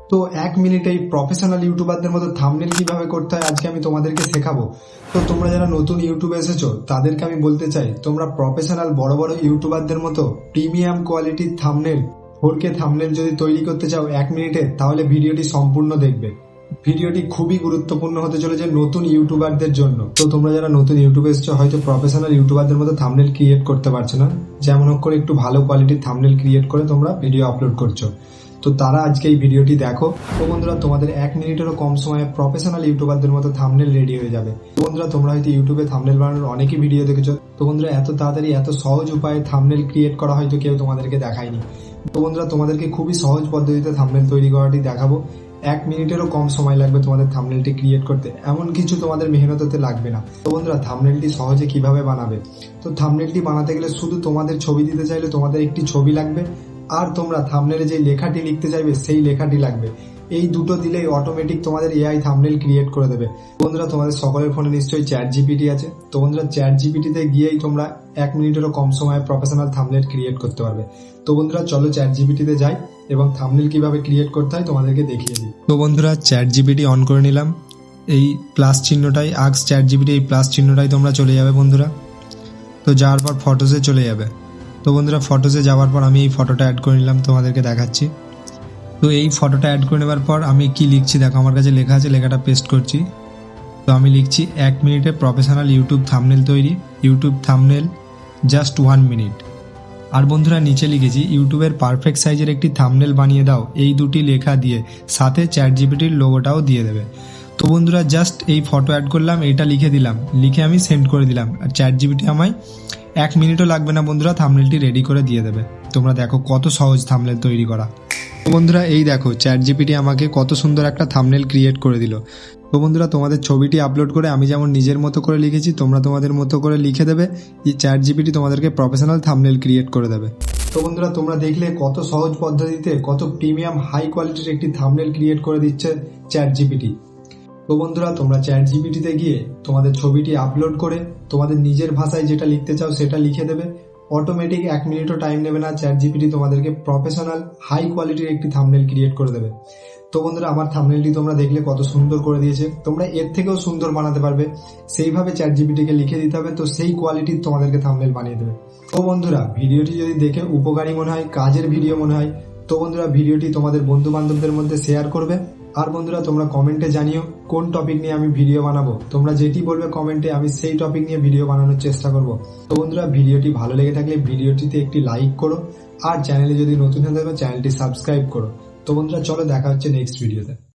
তো 1 মিনিটেই প্রফেশনাল ইউটিউবারদের মতো থাম্বনেল কিভাবে করতে হয় আজকে আমি তোমাদেরকে শেখাবো। তো তোমরা যারা নতুন ইউটিউবে এসেছো তাদেরকে আমি বলতে চাই, তোমরা প্রফেশনাল বড় বড় ইউটিউবারদের মতো প্রিমিয়াম কোয়ালিটির থাম্বনেল 4K থাম্বনেল যদি তৈরি করতে চাও 1 মিনিটে, তাহলে ভিডিওটি সম্পূর্ণ দেখবে। ভিডিওটি খুবই গুরুত্বপূর্ণ হতে চলেছে নতুন ইউটিউবারদের জন্য। তো তোমরা যারা নতুন ইউটিউবে এসেছো, হয়তো প্রফেশনাল ইউটিউবারদের মতো থাম্বনেল ক্রিয়েট করতে পারছো না, যেমন হোক করে একটু ভালো কোয়ালিটির থাম্বনেল ক্রিয়েট করে তোমরা ভিডিও আপলোড করছো, তো তারা আজকে এই ভিডিওটি দেখো। তো বন্ধুরা, তোমাদের 1 মিনিটেরও কম সময়ে প্রফেশনাল ইউটিউবারদের মতো থাম্বনেল রেডি হয়ে যাবে। তো বন্ধুরা, তোমরা হয়তো ইউটিউবে থাম্বনেল বানানোর অনেকই ভিডিও দেখেছো। তো বন্ধুরা, এত তাড়াতাড়ি এত সহজ উপায়ে থাম্বনেল ক্রিয়েট করা হয়তো কেউ তোমাদেরকে দেখায়নি। তো বন্ধুরা, তোমাদেরকে খুবই সহজ পদ্ধতিতে থাম্বনেল তৈরি করাটি দেখাবো। 1 মিনিটেরও কম সময় লাগবে তোমাদের থাম্বনেলটি ক্রিয়েট করতে, এমন কিছু তোমাদের মেহনত হতে লাগবে না। তো বন্ধুরা, থাম্বনেলটি সহজে কিভাবে বানাবে? তো থাম্বনেলটি বানাতে গেলে শুধু তোমাদের ছবি দিতে চাইলে তোমাদের একটি ছবি লাগবে, আর তোমরা থাম্বনেলে যে লেখাটি লিখতে চাইবে সেই লেখাটি লাগবে। এই দুটো দিলেই অটোমেটিক তোমাদের এআই থাম্বনেল ক্রিয়েট করে দেবে। বন্ধুরা, তোমাদের সকলের ফোনে নিশ্চয়ই চ্যাট জিপিটি আছে। তো বন্ধুরা, চ্যাট জিপিটিতে গিয়েই তোমরা 1 মিনিটেরও কম সময়ে প্রফেশনাল থাম্বনেল ক্রিয়েট করতে পারবে। তো বন্ধুরা, চলো চ্যাট জিপিটিতে যাই এবং থাম্বনেল কিভাবে ক্রিয়েট করতে হয় তোমাদেরকে দেখিয়ে দিই। তো বন্ধুরা, চ্যাট জিপিটি অন করে নিলাম। এই প্লাস চিহ্নটাই আস্ক চ্যাট জিপিটি, এই প্লাস চিহ্নটাই তোমরা চলে যাবে বন্ধুরা। তো যাওয়ার পর ফটোসে চলে যাবে। তো বন্ধুরা, ফটোসে যাওয়ার পর আমি এই ফটোটা অ্যাড করে নিলাম, তোমাদেরকে দেখাচ্ছি। তো এই ফটোটা অ্যাড করে নেওয়ার পর আমি কি লিখছি দেখো, আমার কাছে লেখা আছে, লেখাটা পেস্ট করছি। তো আমি লিখছি 1 মিনিটে প্রফেশনাল ইউটিউব থাম্বনেল তৈরি, ইউটিউব থাম্বনেল জাস্ট 1 মিনিট। আর বন্ধুরা, নিচে লিখেছি ইউটিউবের পারফেক্ট সাইজের একটি থাম্বনেল বানিয়ে দাও, এই দুটি লেখা দিয়ে সাথে চ্যাট জিপিটির লোগোটাও দিয়ে দেবে। তো বন্ধুরা, জাস্ট এই ফটো অ্যাড করলাম, এটা লিখে দিলাম, লিখে আমি সেন্ড করে দিলাম, আর চ্যাট জিপিটি আমায় 1 মিনিটও লাগবে না বন্ধুরা, থাম্বনেলটি রেডি করে দিয়ে দেবে। তোমরা দেখো কত সহজ থাম্বনেল তৈরি করা। তো বন্ধুরা, এই দেখো চ্যাট জিপিটি আমাকে কত সুন্দর একটা থাম্বনেল ক্রিয়েট করে দিল। তো বন্ধুরা, তোমাদের ছবিটি আপলোড করে আমি যেমন নিজের মতো করে লিখেছি, তোমরা তোমাদের মতো করে লিখে দেবে, এই চ্যাট জিপিটি তোমাদেরকে প্রফেশনাল থাম্বনেল ক্রিয়েট করে দেবে। তো বন্ধুরা, তোমরা দেখলে কত সহজ পদ্ধতিতে কত প্রিমিয়াম হাই কোয়ালিটির একটি থাম্বনেল ক্রিয়েট করে দিচ্ছে চ্যাট জিপিটি। তো বন্ধুরা, তোমরা চ্যাট জিপিটিতে গিয়ে তোমাদের ছবিটি আপলোড করে তোমাদের নিজের ভাষায় যেটা লিখতে চাও সেটা লিখে দেবে। অটোমেটিক 1 মিনিটও টাইম নেবে না, চ্যাট জিপিটি তোমাদেরকে প্রফেশনাল হাই কোয়ালিটির একটি থাম্বনেল ক্রিয়েট করে দেবে। তো বন্ধুরা, আমার থাম্বনেলটি তোমরা দেখলে কত সুন্দর করে দিয়েছে, তোমরা এর থেকেও সুন্দর বানাতে পারবে। সেইভাবে চ্যাট জিপিটিকে লিখে দিতে হবে, তো সেই কোয়ালিটির তোমাদেরকে থাম্বনেল বানিয়ে দেবে। তো বন্ধুরা, ভিডিওটি যদি দেখে উপকারী মনে হয়, কাজের ভিডিও মনে হয়, তো বন্ধুরা ভিডিওটি তোমাদের বন্ধু বান্ধবদের মধ্যে শেয়ার করবে। আর বন্ধুরা, তোমরা কমেন্টে জানিও কোন টপিক নিয়ে আমি ভিডিও বানাবো। তোমরা যেটি বলবে কমেন্টে, আমি সেই টপিক নিয়ে ভিডিও বানানোর চেষ্টা করব। তো বন্ধুরা, ভিডিওটি ভালো লেগে থাকলে ভিডিওটিতে একটি লাইক করো, আর চ্যানেলে যদি নতুন হয়ে থাকো চ্যানেলটি সাবস্ক্রাইব করো। তো বন্ধুরা, চলো দেখা হচ্ছে নেক্সট ভিডিওতে।